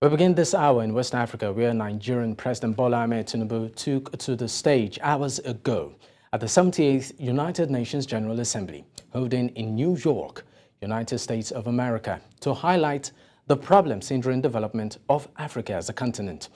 We begin this hour in West Africa, where Nigerian President Bola Tinubu took to the stage hours ago at the 78th United Nations General Assembly, holding in New York, United States of America, to highlight the problems hindering development of Africa as a continent.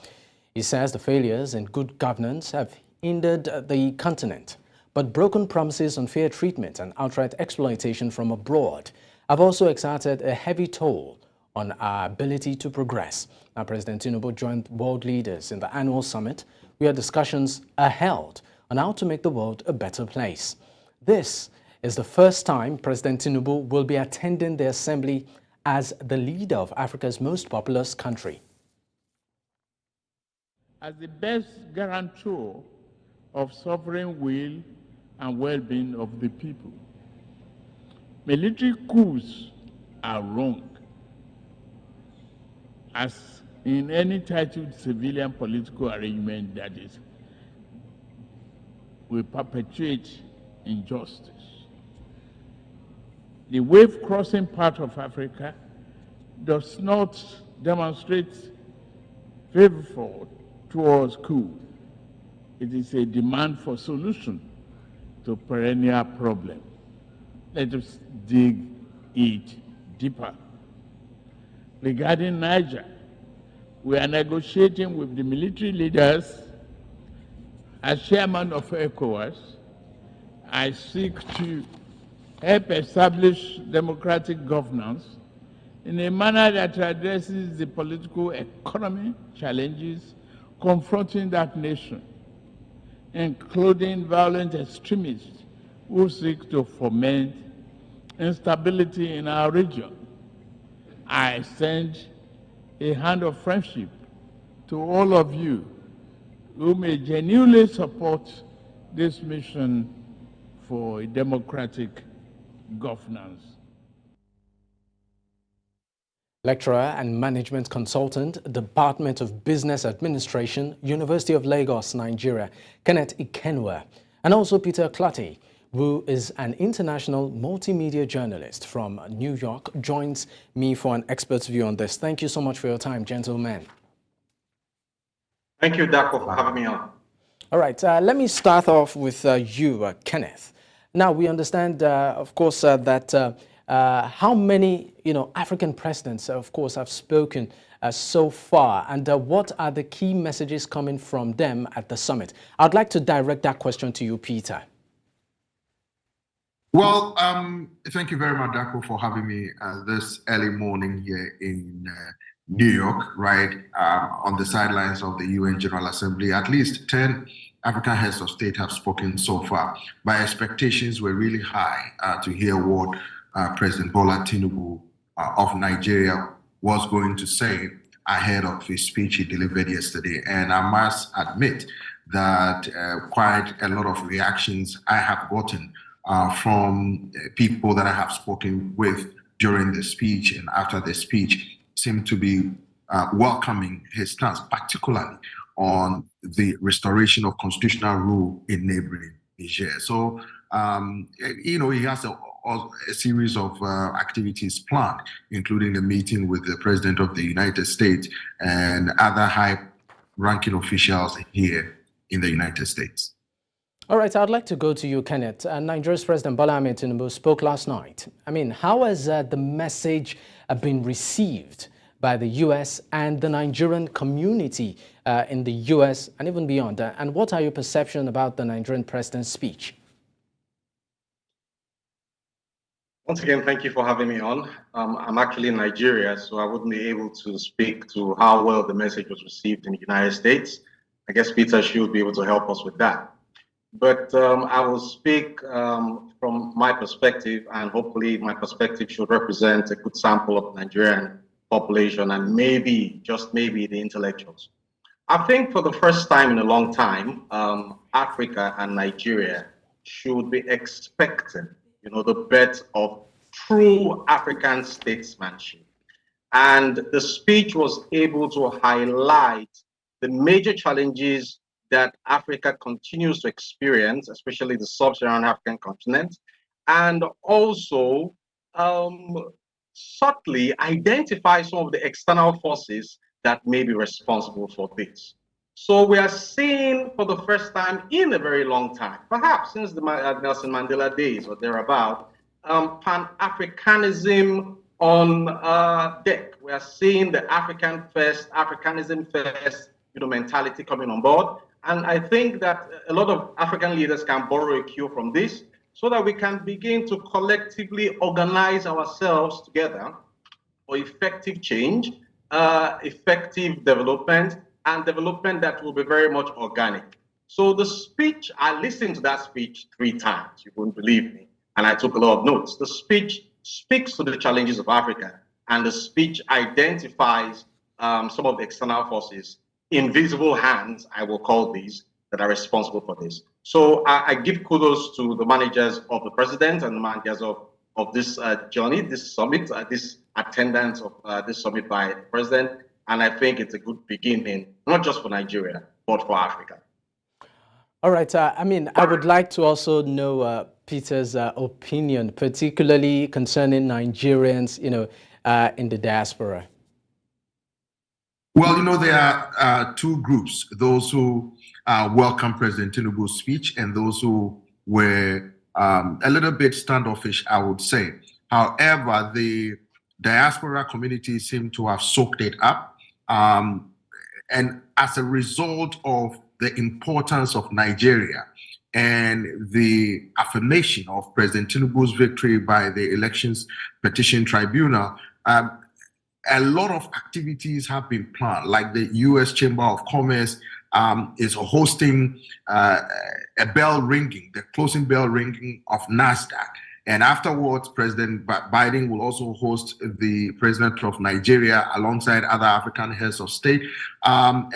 He says the failures in good governance have hindered the continent, but broken promises on fair treatment and outright exploitation from abroad have also exerted a heavy toll on our ability to progress. Now, President Tinubu joined world leaders in the annual summit, where discussions are held on how to make the world a better place. This is the first time President Tinubu will be attending the assembly as the leader of Africa's most populous country. As the best guarantor of sovereign will and well-being of the people, military coups are wrong. As in any titled civilian political arrangement that is, will perpetuate injustice. The wave-crossing part of Africa does not demonstrate favor towards coup. It is a demand for solution to perennial problem. Let us dig it deeper. Regarding Niger, we are negotiating with the military leaders. As chairman of ECOWAS, I seek to help establish democratic governance in a manner that addresses the political economy challenges confronting that nation, including violent extremists who seek to foment instability in our region. I extend a hand of friendship to all of you who may genuinely support this mission for a democratic governance. Lecturer and management consultant, Department of Business Administration, University of Lagos, Nigeria, Kenneth Ikenwa, and also Peter Clottey, who is an international multimedia journalist from New York, joins me for an expert's view on this. Thank you so much for your time, gentlemen. Thank you, Dapo, for having me on. All right, let me start off with you, Kenneth. Now, we understand, of course, that how many, African presidents, of course, have spoken so far, and what are the key messages coming from them at the summit? I'd like to direct that question to you, Peter. Well, thank you very much, Dapo, for having me this early morning here in New York, right, on the sidelines of the UN General Assembly. At least 10 African heads of state have spoken so far. My expectations were really high to hear what President Bola Tinubu of Nigeria was going to say ahead of his speech he delivered yesterday. And I must admit that quite a lot of reactions I have gotten from people that I have spoken with during the speech and after the speech seem to be welcoming his stance, particularly on the restoration of constitutional rule in neighboring Niger. So, he has a series of activities planned, including a meeting with the President of the United States and other high-ranking officials here in the United States. All right, I'd like to go to you, Kenneth. Nigeria's President Bola Tinubu spoke last night. I mean, how has the message been received by the U.S. and the Nigerian community in the U.S. and even beyond? And what are your perceptions about the Nigerian president's speech? Once again, thank you for having me on. I'm actually in Nigeria, so I wouldn't be able to speak to how well the message was received in the United States. I guess Peter should be able to help us with that. But I will speak from my perspective, and hopefully my perspective should represent a good sample of the Nigerian population and maybe, just maybe, the intellectuals. I think for the first time in a long time, Africa and Nigeria should be expecting, the birth of true African statesmanship. And the speech was able to highlight the major challenges that Africa continues to experience, especially the sub-Saharan African continent, and also subtly identify some of the external forces that may be responsible for this. So we are seeing for the first time in a very long time, perhaps since the Nelson Mandela days or thereabout, Pan-Africanism on deck. We are seeing the Africanism first, mentality coming on board. And I think that a lot of African leaders can borrow a cue from this so that we can begin to collectively organize ourselves together for effective change, effective development, and development that will be very much organic. So the speech, I listened to that speech 3 times, you wouldn't believe me, and I took a lot of notes. The speech speaks to the challenges of Africa, and the speech identifies some of the external forces, invisible hands, I will call these, that are responsible for this. So I give kudos to the managers of the president and the managers of this journey, this summit, this attendance of this summit by the president. And I think it's a good beginning, not just for Nigeria, but for Africa. All right. I would like to also know Peter's opinion, particularly concerning Nigerians, in the diaspora. Well, there are 2 groups, those who welcome President Tinubu's speech and those who were a little bit standoffish, I would say. However, the diaspora community seemed to have soaked it up. And as a result of the importance of Nigeria and the affirmation of President Tinubu's victory by the Elections Petition Tribunal, a lot of activities have been planned, like the U.S. Chamber of Commerce is hosting a bell ringing, the closing bell ringing of NASDAQ. And afterwards, President Biden will also host the president of Nigeria alongside other African heads of state. And,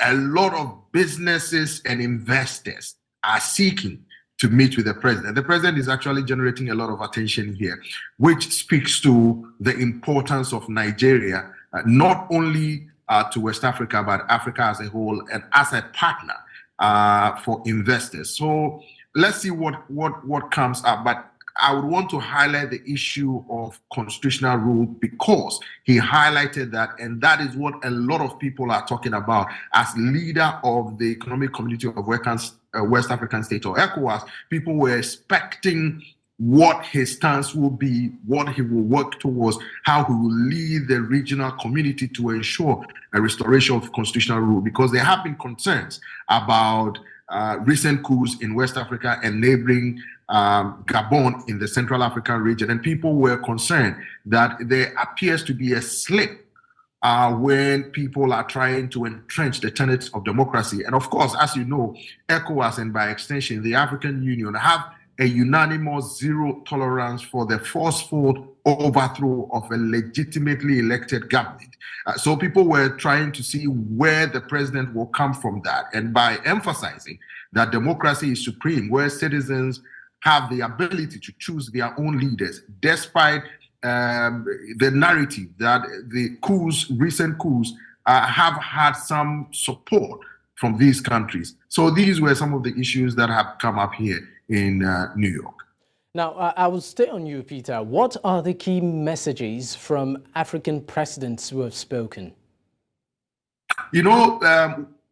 a lot of businesses and investors are seeking to meet with the president. The president is actually generating a lot of attention here, which speaks to the importance of Nigeria, not only to West Africa, but Africa as a whole and as a partner for investors. So let's see what comes up. But I would want to highlight the issue of constitutional rule because he highlighted that, and that is what a lot of people are talking about as leader of the Economic Community of West African States, or ECOWAS. People were expecting what his stance will be, what he will work towards, how he will lead the regional community to ensure a restoration of constitutional rule, because there have been concerns about recent coups in West Africa and neighboring Gabon in the Central African region. And people were concerned that there appears to be a slip when people are trying to entrench the tenets of democracy. And of course, as you know, ECOWAS and by extension, the African Union have a unanimous zero tolerance for the forceful overthrow of a legitimately elected government. So people were trying to see where the president will come from that. And by emphasizing that democracy is supreme, where citizens have the ability to choose their own leaders, despite the narrative that the recent coups have had some support from these countries. So these were some of the issues that have come up here in New York. Now, I will stay on you, Peter. What are the key messages from African presidents who have spoken?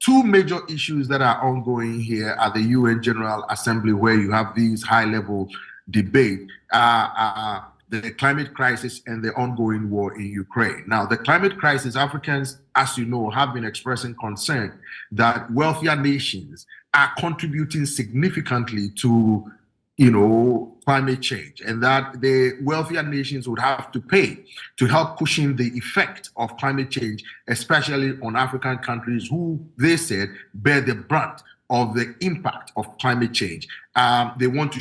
Two major issues that are ongoing here at the UN General Assembly, where you have these high-level debate, the climate crisis and the ongoing war in Ukraine. Now, the climate crisis, Africans, as you know, have been expressing concern that wealthier nations are contributing significantly to, climate change, and that the wealthier nations would have to pay to help cushion the effect of climate change, especially on African countries who, they said, bear the brunt of the impact of climate change. They want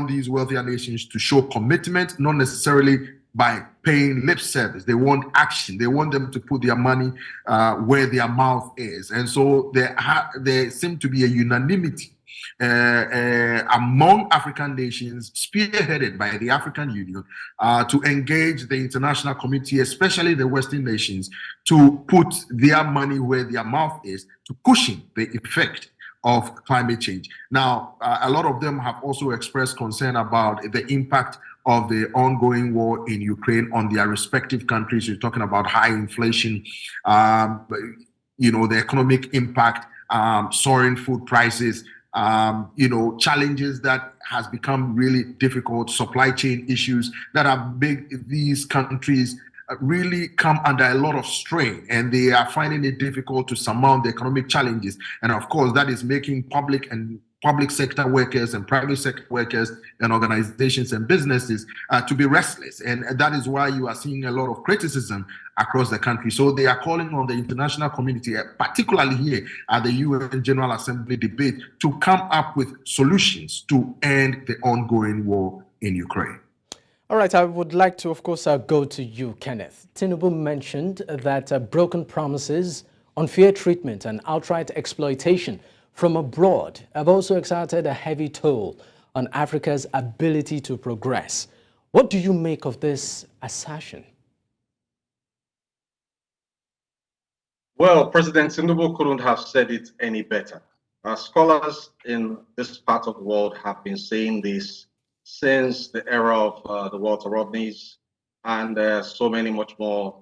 these wealthier nations to show commitment, not necessarily by paying lip service. They want action. They want them to put their money where their mouth is. And so there seemed to be a unanimity among African nations, spearheaded by the African Union, to engage the international community, especially the Western nations, to put their money where their mouth is, to cushion the effect of climate change. Now, a lot of them have also expressed concern about the impact of the ongoing war in Ukraine on their respective countries. You're talking about high inflation, the economic impact, soaring food prices, challenges that has become really difficult, supply chain issues that have made these countries really come under a lot of strain, and they are finding it difficult to surmount the economic challenges. And of course, that is making public sector workers and private sector workers and organizations and businesses to be restless. And that is why you are seeing a lot of criticism across the country. So they are calling on the international community, particularly here at the UN General Assembly debate, to come up with solutions to end the ongoing war in Ukraine. All right, I would like to, of course, go to you, Kenneth. Tinubu mentioned that broken promises, unfair treatment and outright exploitation from abroad have also exerted a heavy toll on Africa's ability to progress. What do you make of this assertion? Well, President Tinubu couldn't have said it any better. Scholars in this part of the world have been saying this since the era of the Walter Rodneys and so many much more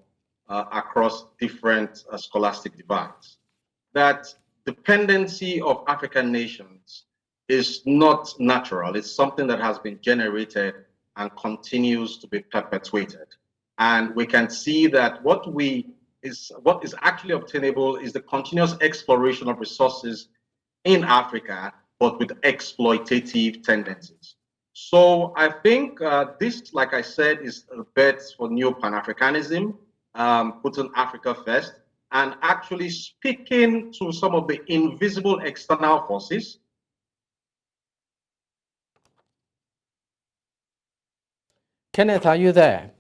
across different scholastic divides, that dependency of African nations is not natural. It's something that has been generated and continues to be perpetuated. And we can see that what is actually obtainable is the continuous exploration of resources in Africa, but with exploitative tendencies. So I think this, like I said, is a bet for new Pan-Africanism, putting Africa first, and actually speaking to some of the invisible external forces. Kenneth, are you there?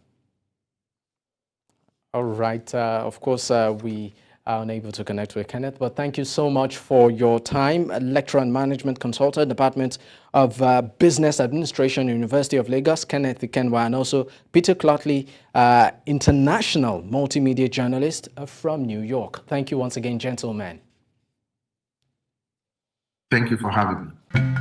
All right. Of course, we are unable to connect with Kenneth, but thank you so much for your time. A lecturer and management consultant, Department of Business Administration, University of Lagos, Kenneth Ikenwa, and also Peter Clottey, international multimedia journalist from New York. Thank you once again, gentlemen. Thank you for having me.